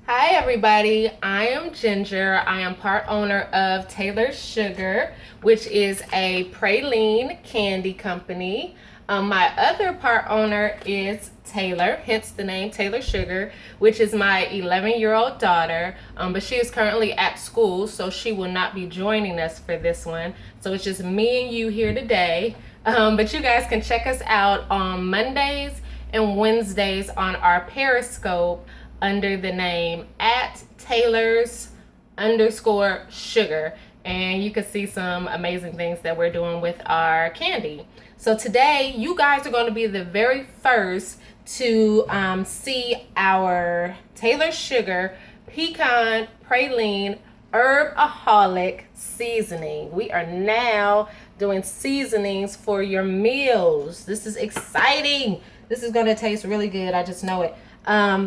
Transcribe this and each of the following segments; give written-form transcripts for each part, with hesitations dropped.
Hi everybody, I am Ginger. I am part owner of Taylor's Sugar, which is a praline candy company. My other part owner is Taylor, hence the name Taylor Sugar, which is my 11-year-old daughter. But she is currently at school, so she will not be joining us for this one. So it's just me and you here today. But you guys can check us out on Mondays and Wednesdays on our Periscope under the name at Taylor's underscore sugar. And you can see some amazing things that we're doing with our candy. So today, you guys are going to be the very first to see our Taylor's Sugar Pecan Praline Herbaholic seasoning. We are now doing seasonings for your meals. This is exciting. This is going to taste really good. I just know it.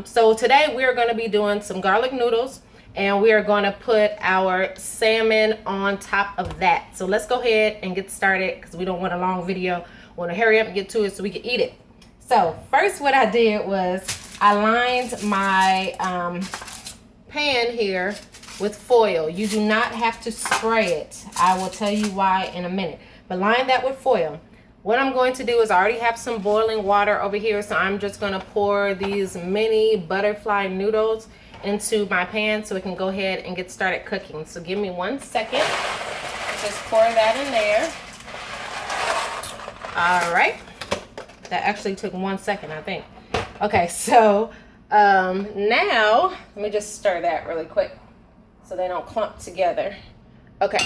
So today we're going to be doing some garlic noodles, and we are going to put our salmon on top of that. So let's go ahead and get started because we don't want a long video. We want to hurry up and get to it so we can eat it. So first what I did was I lined my pan here with foil. You do not have to spray it. I will tell you why in a minute. But line that with foil. What I'm going to do is I already have some boiling water over here, so I'm just going to pour these mini butterfly noodles into my pan so it can go ahead and get started cooking. So give me 1 second. Just pour that in there. All right. That actually took 1 second, I think. Okay, so now let me just stir that really quick so they don't clump together. Okay.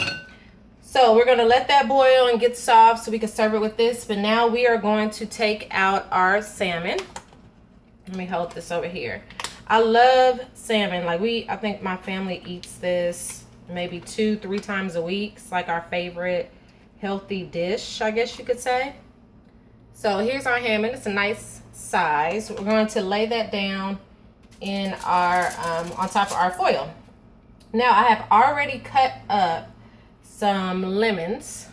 So we're going to let that boil and get soft so we can serve it with this. But now we are going to take out our salmon. Let me hold this over here. I love salmon. I think my family eats this maybe 2-3 times a week. It's like our favorite healthy dish, I guess you could say. So here's our salmon. It's a nice size. We're going to lay that down in our on top of our foil. Now I have already cut up some lemons,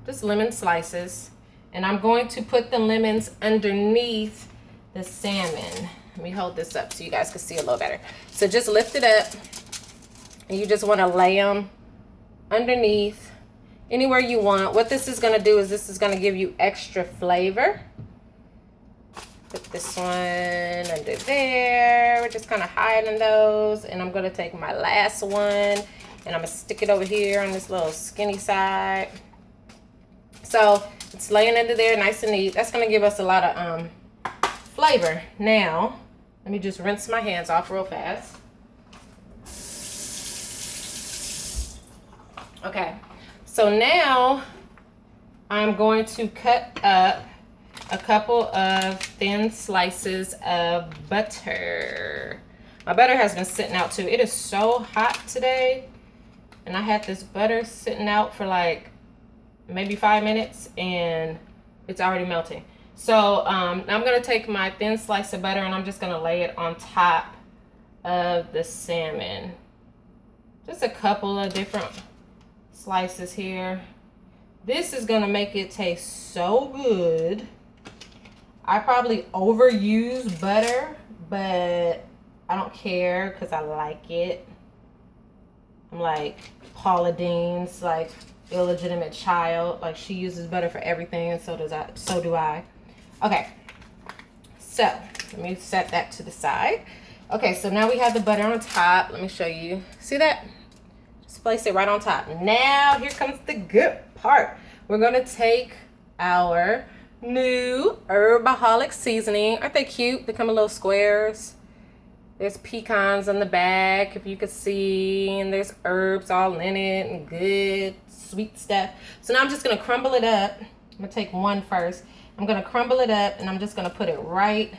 just lemon slices, and I'm going to put the lemons underneath the salmon. Let me hold this up so you guys can see a little better. So just lift it up, and you just want to lay them underneath anywhere you want. What this is going to do is this is going to give you extra flavor. Put this one under there. We're just kind of hiding those, and I'm going to take my last one and I'm going to stick it over here on this little skinny side. So it's laying under there nice and neat. That's going to give us a lot of flavor. Now, let me just rinse my hands off real fast. Okay, so now I'm going to cut up a couple of thin slices of butter. My butter has been sitting out too. It is so hot today. And I had this butter sitting out for like maybe 5 minutes and it's already melting. So I'm going to take my thin slice of butter and I'm just going to lay it on top of the salmon. Just a couple of different slices here. This is going to make it taste so good. I probably overuse butter, but I don't care because I like it. I'm like Paula Dean's like illegitimate child. Like she uses butter for everything, and so do I. Okay, so let me set that to the side. Okay, so now we have the butter on top. Let me show you. See that? Just place it right on top. Now here comes the good part. We're gonna take our new Herbaholic seasoning. Aren't they cute? They come in little squares. There's pecans on the back, if you could see, and there's herbs all in it and good sweet stuff. So now I'm just going to crumble it up. I'm going to take one first. I'm going to crumble it up, and I'm just going to put it right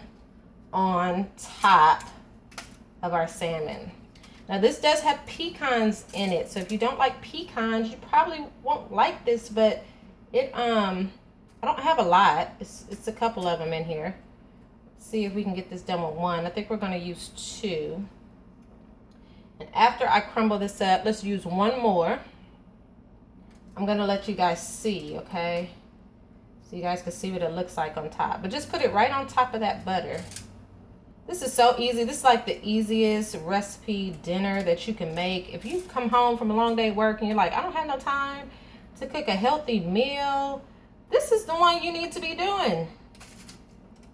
on top of our salmon. Now this does have pecans in it, so if you don't like pecans, you probably won't like this, but it I don't have a lot. It's a couple of them in here. See if we can get this done with one. I think we're going to use 2. And after I crumble this up, let's use one more. I'm going to let you guys see, okay? So you guys can see what it looks like on top. But just put it right on top of that butter. This is so easy. This is like the easiest recipe dinner that you can make. If you come home from a long day work and you're like, I don't have no time to cook a healthy meal, this is the one you need to be doing.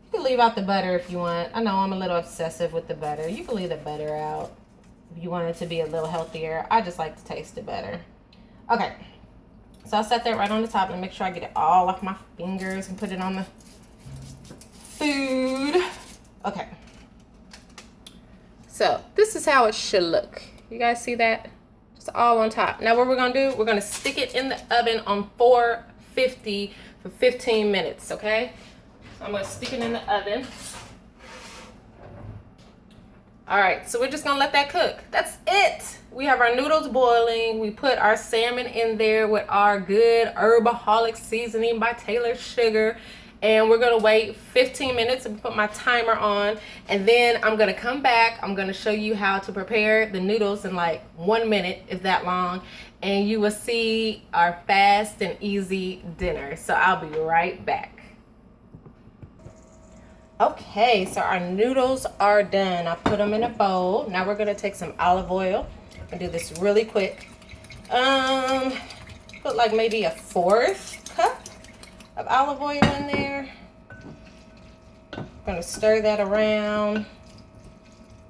You can leave out the butter if you want. I know I'm a little obsessive with the butter. You can leave the butter out if you want it to be a little healthier. I just like to taste it better. Okay, so I'll set that right on the top and make sure I get it all off my fingers and put it on the food. Okay. So this is how it should look. You guys see that? Just all on top. Now what we're gonna do, we're gonna stick it in the oven on 450 for 15 minutes, okay? So I'm gonna stick it in the oven. All right, so we're just gonna let that cook. That's it. We have our noodles boiling. We put our salmon in there with our good Herbaholic seasoning by Taylor Sugar. And we're gonna wait 15 minutes and put my timer on. And then I'm gonna come back. I'm gonna show you how to prepare the noodles in like 1 minute, if that long. And you will see our fast and easy dinner. So I'll be right back. Okay, so our noodles are done. I put them in a bowl. Now we're gonna take some olive oil and do this really quick. Put like maybe a 1/4 cup of olive oil in there. Gonna stir that around.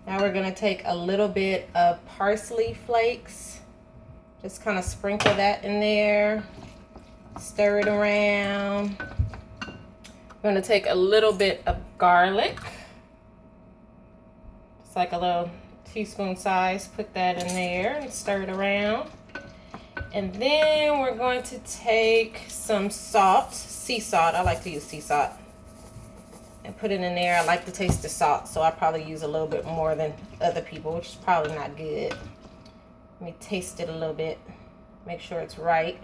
Now we're gonna take a little bit of parsley flakes. Just kind of sprinkle that in there. Stir it around. I'm gonna take a little bit of garlic. It's like a little teaspoon size. Put that in there and stir it around. And then we're going to take some salt, sea salt. I like to use sea salt. And put it in there. I like to taste the salt, so I probably use a little bit more than other people, which is probably not good. Let me taste it a little bit. Make sure it's right.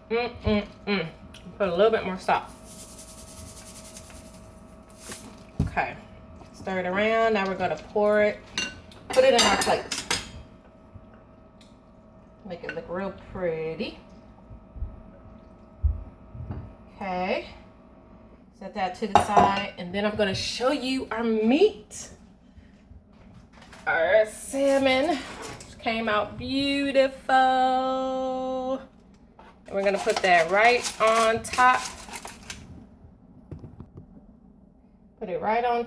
Put a little bit more salt. Okay. Stir it around. Now we're going to pour it. Put it in our plate. Make it look real pretty. Okay. Set that to the side. And then I'm going to show you our meat. Our salmon came out beautiful. And we're going to put that right on top. Put it right on